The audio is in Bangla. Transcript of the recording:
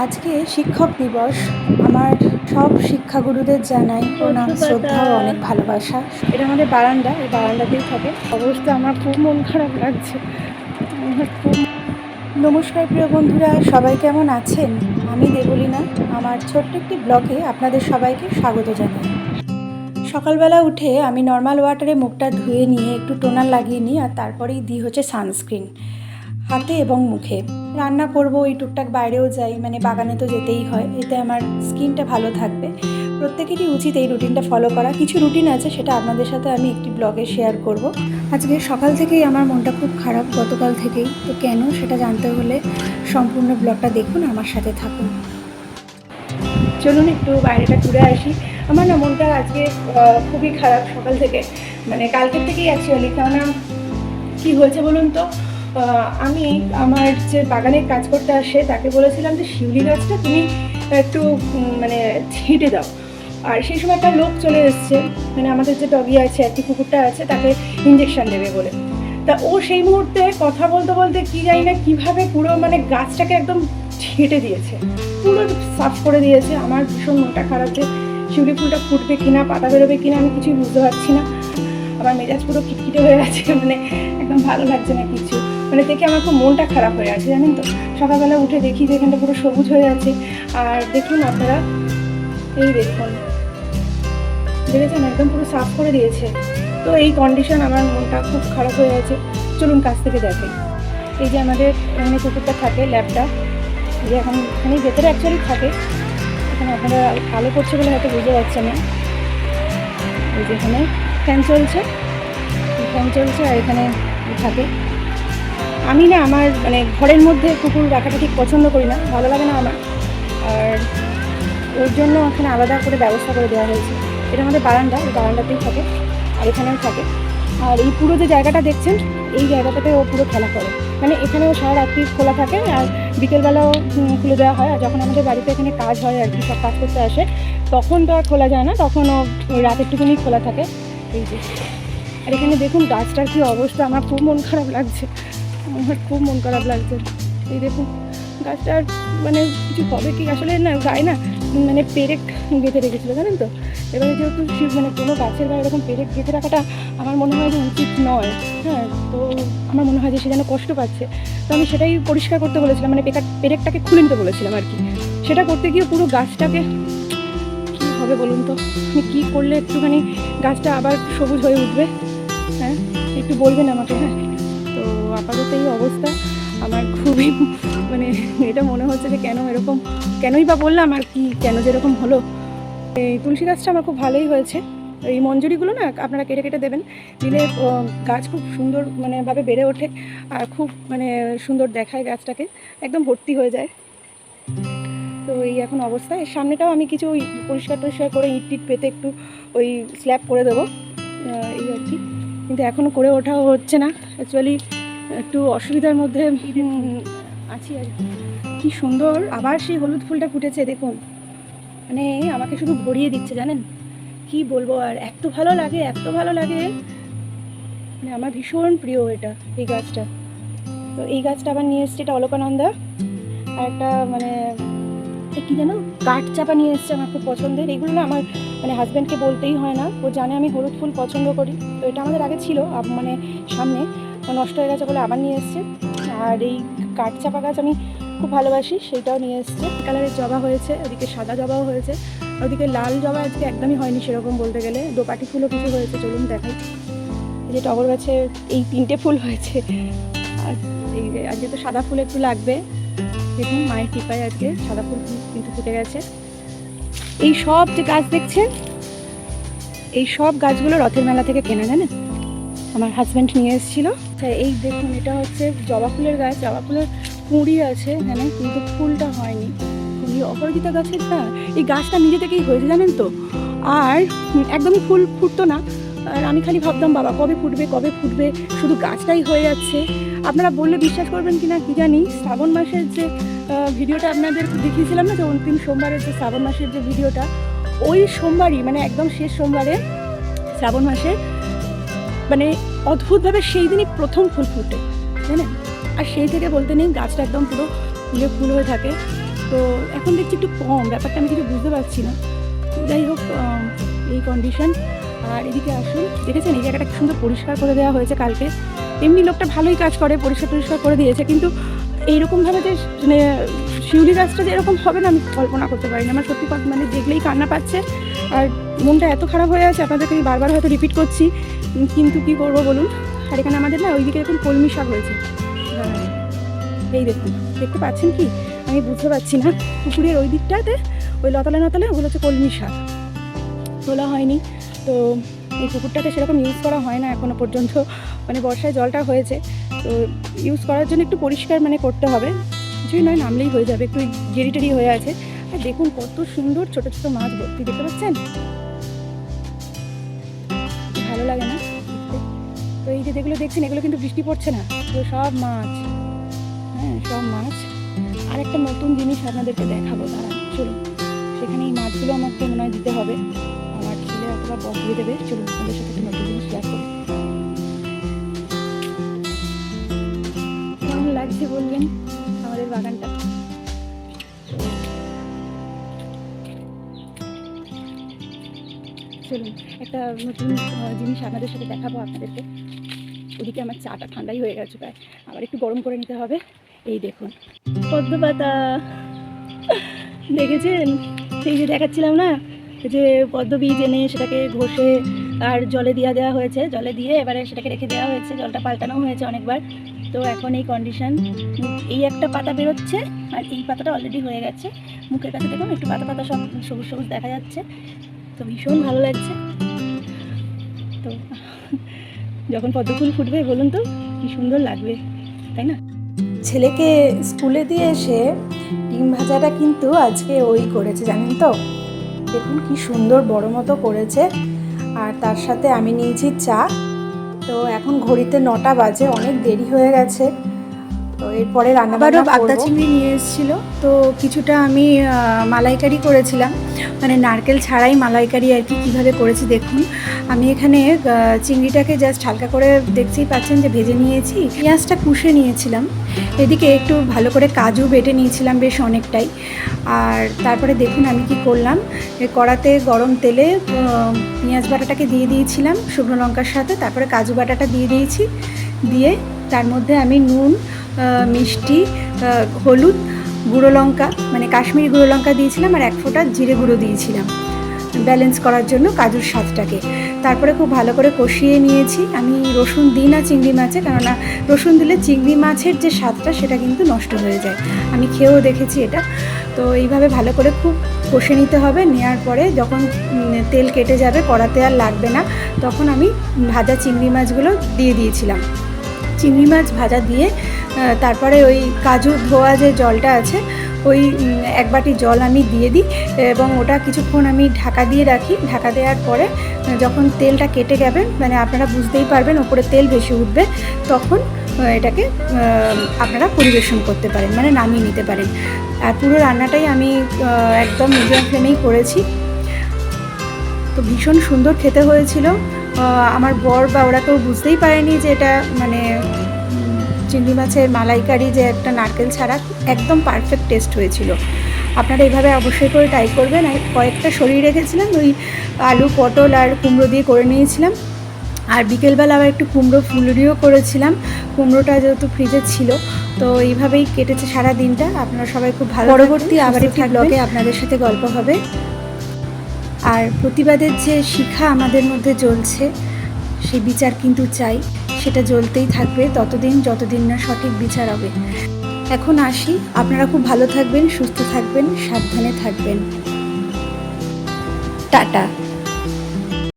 আজকে শিক্ষক দিবস। আমার সব শিক্ষাগুরুদের জানাই প্রণাম, শ্রদ্ধা ও অনেক ভালোবাসা। এটা আমাদের বারান্দা, এই বারান্দাতেই থাকে। অবস্থা আমার খুব মন খারাপ লাগছে। নমস্কার প্রিয় বন্ধুরা, সবাই কেমন আছেন? আমি দেবলীনা, আমার ছোট্ট একটি ব্লগে আপনাদের সবাইকে স্বাগত জানাই। সকালবেলা উঠে আমি নর্মাল ওয়াটারে মুখটা ধুয়ে নিয়ে একটু টোনার লাগিয়ে নিই, আর তারপরেই দিই হচ্ছে সানস্ক্রিন হাতে এবং মুখে। রান্না করব, এই টুকটাক বাইরেও যাই, মানে বাগানে তো যেতেই হয়, এতে আমার স্কিনটা ভালো থাকবে। প্রত্যেকেরই উচিত এই রুটিনটা ফলো করা। কিছু রুটিন আছে, সেটা আপনাদের সাথে আমি একটি ব্লগে শেয়ার করব। আজকে সকাল থেকেই আমার মনটা খুব খারাপ, গতকাল থেকেই। তো কেন সেটা জানতে হলে সম্পূর্ণ ব্লগটা দেখুন, আমার সাথে থাকুন। চলুন একটু বাইরেটা ঘুরে আসি। আমার না মনটা আজকে খুবই খারাপ সকাল থেকে, মানে কালকের থেকেই অ্যাকচুয়ালি। কেননা কী হয়েছে বলুন তো, আমি আমার যে বাগানের কাজ করতে আসে তাকে বলেছিলাম যে শিউলি গাছটা তুমি একটু মানে ছিটে দাও। আর সেই সময় একটা লোক চলে এসছে, মানে আমাদের যে ডগি আছে আর কি, কুকুরটা আছে, তাকে ইঞ্জেকশন দেবে বলে। তা ও সেই মুহূর্তে কথা বলতে বলতে কি জানি না কীভাবে পুরো মানে গাছটাকে একদম ছেঁটে দিয়েছে, পুরো সাফ করে দিয়েছে। আমার ভীষণ মনটা খারাপ যে শিউলি ফুলটা ফুটবে কিনা, পাতা বেরোবে কিনা, আমি কিছুই বুঝতে পারছি না। আমার মেজাজ পুরো খিটখিটে হয়ে আছে, মানে একদম ভালো লাগছে না কিছু। মানে দেখে আমার খুব মনটা খারাপ হয়ে আছে, জানেন তো। সকালবেলা উঠে দেখি যে এখানটা পুরো সবুজ হয়ে আছে। আর দেখুন আপনারা, এই দেখুন, দেখেছেন একদম পুরো সাফ করে দিয়েছে। তো এই কন্ডিশন, আমার মনটা খুব খারাপ হয়ে আছে। চলুন কাছ থেকে দেখাই। এই যে আমাদের এখানে কুকুরটা থাকে, ল্যাবটা, যে এখন এখানেই ভেতরে অ্যাকচুয়ালি থাকে। এখানে আপনারা আলো করছে বলে হয়তো বুঝতে পারছেন না। এই যে এখানে ফ্যান চলছে, আর এখানে থাকে। আমি না আমার মানে ঘরের মধ্যে কুকুর রাখাটা ঠিক পছন্দ করি না, ভালো লাগে না আমার। আর ওর জন্য এখানে আলাদা করে ব্যবস্থা করে দেওয়া হয়েছে। এটা আমাদের বারান্দা, এই বারান্দাতেই থাকে, আর এখানেও থাকে। আর এই পুরো যে জায়গাটা দেখছেন, এই জায়গাটাতে ও পুরো খেলা করে। মানে এখানেও সারা রাত্রি খোলা থাকে, আর বিকেলবেলাও খুলে দেওয়া হয়। আর যখন আমাদের বাড়িতে এখানে কাজ হয় আর কি, সব কাজ করতে আসে, তখন তো আর খোলা যায় না, তখন ও রাত একটুখানি খোলা থাকে। এই যে, আর এখানে দেখুন গাছটার কী অবস্থা। আমার খুব মন খারাপ লাগছে, এই দেখুন গাছটার মানে কিছু হবে কি আসলে না, গায়ে না মানে পেরেক গেঁথে রেখেছিলো, জানেন তো। এবারে যেহেতু মানে কোনো গাছের গায়ে এরকম পেরেক গেঁথে রাখাটা আমার মনে হয় যে উচিত নয়। হ্যাঁ, তো আমার মনে হয় যে সে যেন কষ্ট পাচ্ছে। তো আমি সেটাই পরিষ্কার করতে বলেছিলাম, মানে পেরেকটাকে খুলে নিতে বলেছিলাম আর কি। সেটা করতে গিয়ে পুরো গাছটাকে কী হবে বলুন তো, আমি কী করলে একটুখানি গাছটা আবার সবুজ হয়ে উঠবে? হ্যাঁ, একটু বলবেন আমাকে। হ্যাঁ, তো আপাতত এই অবস্থা আমার খুবই মানে এটা মনে হচ্ছে যে কেনই বা বললাম আর কি, কেন যেরকম হলো। এই তুলসী গাছটা আমার খুব ভালোই হয়েছে। এই মঞ্জুরিগুলো না আপনারা কেটে কেটে দেবেন, দিলে গাছ খুব সুন্দর মানে ভাবে বেড়ে ওঠে, আর খুব মানে সুন্দর দেখায় গাছটাকে, একদম ভর্তি হয়ে যায়। তো এই এখন অবস্থা। এর সামনেটাও আমি কিছু ওই পরিষ্কার করে ইট পেতে একটু ওই স্ল্যাব করে দেবো, এই আর কি। কিন্তু এখনও করে ওঠাও হচ্ছে না, অ্যাকচুয়ালি একটু অসুবিধার মধ্যে আছি আর কি। কী সুন্দর আবার সেই হলুদ ফুলটা ফুটেছে দেখুন, মানে আমাকে শুধু ভরিয়ে দিচ্ছে, জানেন কি বলবো। আর এত ভালো লাগে, মানে আমার ভীষণ প্রিয় এটা, এই গাছটা। তো এই গাছটা আবার নিয়ে এসছে, এটা অলকানন্দা। আর একটা মানে কী যেন কাঠ চাপা নিয়ে এসছে, আমার খুব পছন্দের। এগুলো না আমার মানে হাজব্যান্ডকে বলতেই হয় না, ও জানে আমি হলুদ ফুল পছন্দ করি। তো এটা আমাদের আগে ছিল, মানে সামনে নষ্ট হয়ে গেছে বলে আবার নিয়ে এসছে। আর এই কাঠ চাপা গাছ আমি খুব ভালোবাসি, সেইটাও নিয়ে এসছে। কালারের জবা হয়েছে, ওদিকে সাদা জবাও হয়েছে, ওদিকে লাল জবা আজকে একদমই হয়নি সেরকম বলতে গেলে। দোপাটি ফুলও কিছু হয়েছে, চলুন দেখাই। এই যে টগর গাছে এই 3টে ফুল হয়েছে। আর এই যে আজকে তো সাদা ফুল একটু লাগবে, দেখুন মায়ের কৃপায় আজকে সাদা ফুল কিন্তু ফুটে গেছে। এই সব যে গাছ দেখছেন, এই সব গাছগুলো রথের মেলা থেকে কেনা, জানেন, আমার হাজব্যান্ড নিয়ে এসেছিলো। এই দেখুন, এটা হচ্ছে জবা ফুলের গাছ, জবা ফুলের কুঁড়ি আছে এখানে, কিন্তু ফুলটা হয়নি। কুঁড়ি অপরাজিতা গাছের না, এই গাছটা নিজে থেকেই হয়েছে, জানেন তো। আর একদমই ফুল ফুটতো না, আর আমি খালি ভাবতাম বাবা কবে ফুটবে, শুধু গাছটাই হয়ে যাচ্ছে। আপনারা বললে বিশ্বাস করবেন কি না কি জানি, শ্রাবণ মাসের যে ভিডিওটা আপনাদের দেখিয়েছিলাম না, যে অন্তিম সোমবারের যে শ্রাবণ মাসের যে ভিডিওটা, ওই সোমবারই মানে একদম শেষ সোমবারে শ্রাবণ মাসে, মানে অদ্ভুতভাবে সেই দিনই প্রথম ফুল ফুটে, জানেন। আর সেই থেকে বলতে নেই, গাছটা একদম পুরো ফুলে ফুল হয়ে থাকে। তো এখন দেখছি একটু কম, ব্যাপারটা আমি কিছু বুঝতে পারছি না। যাই হোক, এই কন্ডিশন। আর এদিকে আসুন, দেখেছেন এই জায়গাটা কি সুন্দর পরিষ্কার করে দেওয়া হয়েছে কালকে। এমনি লোকটা ভালোই কাজ করে, পরিষ্কার করে দিয়েছে, কিন্তু এইরকমভাবে যে মানে শিউলি গাছটা যে এরকম হবে না আমি কল্পনা করতে পারি না। আমার সত্যি মানে দেখলেই কান্না পাচ্ছে আর মনটা এত খারাপ হয়ে আছে। আপনাদেরকে আমি বারবার হয়তো রিপিট করছি, কিন্তু কি করব বলুন। আর এখানে আমাদের না ওইদিকে এখন কলমি শাক হয়েছে, এই দেখুন, দেখতে পাচ্ছেন কি আমি বুঝতে পারছি না। পুকুরের ওই দিকটাতে ওই লতালে ওগুলো হচ্ছে কলমি শাক, তোলা হয়নি। তো এই পুকুরটাতে সেরকম ইউজ করা হয় না এখনও পর্যন্ত, মানে বর্ষায় জলটা হয়েছে, তো ইউজ করার জন্য একটু পরিষ্কার মানে করতে হবে, কিছুই নয়, নামলেই হয়ে যাবে। একটু গেরি হয়ে আছে। আর দেখুন কত সুন্দর ছোট ছোট মাছ ভর্তি, দেখতে পাচ্ছেন, ভালো লাগে না? তো এই যে যেগুলো দেখছেন এগুলো কিন্তু বৃষ্টি পড়ছে না, তো সব মাছ, হ্যাঁ সব মাছ। আর একটা নতুন জিনিস আপনাদেরকে দেখাবো, তারা চলুন, সেখানে এই মাছগুলো আমাকে মনে হয় দিতে হবে, আমার ছেলে অথবা বস দিয়ে দেবে। চলুন ওদের সাথে একটা নতুন জিনিস শেয়ার করি। কেমন লাগছে বলবেন আমাদের বাগানটা? চলুন একটা নতুন জিনিস আপনাদের সাথে দেখাবো আপনাদেরকে। ওদিকে আমার চাটা ঠান্ডাই হয়ে গেছে প্রায়, আবার একটু গরম করে নিতে হবে। এই দেখুন পদ্ম পাতা, দেখেছেন? সেই যে দেখাচ্ছিলাম না, যে পদ্ম বীজ এনে সেটাকে ঘষে আর জলে দেওয়া হয়েছে, জলে দিয়ে এবারে সেটাকে রেখে দেওয়া হয়েছে, জলটা পাল্টানো হয়েছে অনেকবার। তো এখন এই কন্ডিশন, এই একটা পাতা বেরোচ্ছে আর এই পাতাটা অলরেডি হয়ে গেছে। মুখের কাছে দেখুন একটু পাতা পাতা সব সবুজ সবুজ দেখা যাচ্ছে, তো ভীষণ ভালো লাগছে। তো যখন পদ্ম ফুল ফুটবে বলুন তো কি সুন্দর লাগবে, তাই না? ছেলেকে স্কুলে দিয়ে এসে ডিম ভাজাটা কিন্তু আজকে ওই করেছে, জানেন তো? দেখুন কি সুন্দর বড় মতো করেছে। আর তার সাথে আমি নিয়েছি চা। তো এখন ঘড়িতে 9টা বাজে, অনেক দেরি হয়ে গেছে। তো এরপরে রান্নাবান্না বাগদা চিংড়ি নিয়ে এসেছিলো, তো কিছুটা আমি মালাইকারি করেছিলাম, মানে নারকেল ছাড়াই মালাইকারি আর কি। কীভাবে করেছি দেখুন, আমি এখানে চিংড়িটাকে জাস্ট হালকা করে দেখতেই পাচ্ছেন যে ভেজে নিয়েছি, পেঁয়াজটা কুষে নিয়েছিলাম, এদিকে একটু ভালো করে কাজু বেটে নিয়েছিলাম বেশ অনেকটাই। আর তারপরে দেখুন আমি কি করলাম, কড়াতে গরম তেলে পেঁয়াজ বাটাটাকে দিয়ে দিয়েছিলাম শুকনো লঙ্কার সাথে, তারপরে কাজু বাটাটা দিয়ে দিয়েছি, দিয়ে তার মধ্যে আমি নুন, মিষ্টি, হলুদ, গুঁড়ো লঙ্কা মানে কাশ্মীরি গুঁড়ো লঙ্কা দিয়েছিলাম, আর 1 ফোঁটা জিরে গুঁড়ো দিয়েছিলাম ব্যালেন্স করার জন্য কাজুর স্বাদটাকে। তারপরে খুব ভালো করে কষিয়ে নিয়েছি। আমি রসুন দিই না চিংড়ি মাছে, কেননা রসুন দিলে চিংড়ি মাছের যে স্বাদটা সেটা কিন্তু নষ্ট হয়ে যায়, আমি খেয়েও দেখেছি এটা। তো এইভাবে ভালো করে খুব কষে নিতে হবে। নেওয়ার পরে যখন তেল কেটে যাবে, কড়াতে আর লাগবে না, তখন আমি ভাজা চিংড়ি মাছগুলো দিয়ে দিয়েছিলাম। চিংড়ি মাছ ভাজা দিয়ে তারপরে ওই কাজু ধোয়া যে জলটা আছে, ওই 1 বাটি জল আমি দিয়ে দিই এবং ওটা কিছুক্ষণ আমি ঢাকা দিয়ে রাখি। ঢাকা দেওয়ার পরে যখন তেলটা কেটে যাবে, মানে আপনারা বুঝতেই পারবেন ওপরে তেল ভেসে উঠবে, তখন এটাকে আপনারা পরিবেশন করতে পারেন, মানে নামিয়ে নিতে পারেন। আর পুরো রান্নাটাই আমি একদম মিডিয়াম ফ্লেমেই করেছি। তো ভীষণ সুন্দর খেতে হয়েছিল। আমার বর বা ওরা কেউ বুঝতেই পারেনি যে এটা মানে চিংড়ি মাছের মালাইকারি, যে একটা নারকেল ছাড়া, একদম পারফেক্ট টেস্ট হয়েছিল। আপনারা এইভাবে অবশ্যই করে ট্রাই করবেন। আর কয়েকটা সরিয়ে রেখেছিলাম, ওই আলু পটল আর কুমড়ো দিয়ে করে নিয়েছিলাম। আর বিকেলবেলা আবার একটু কুমড়ো ফুলুরিও করেছিলাম, কুমড়োটা যেহেতু ফ্রিজে ছিল। তো এইভাবেই কেটেছে সারা দিনটা। আপনারা সবাই খুব ভালো। পরবর্তী আবার একটি ব্লগে আপনাদের সাথে গল্প হবে। আর প্রতিবাদের যে শিখা আমাদের মধ্যে জ্বলছে, সেই বিচার কিন্তু চাই, সেটা জ্বলতেই থাকবে ততদিন যতদিন না সঠিক বিচার হবে। এখন আসি, আপনারা খুব ভালো থাকবেন, সুস্থ থাকবেন, সাবধানে থাকবেন। টাটা।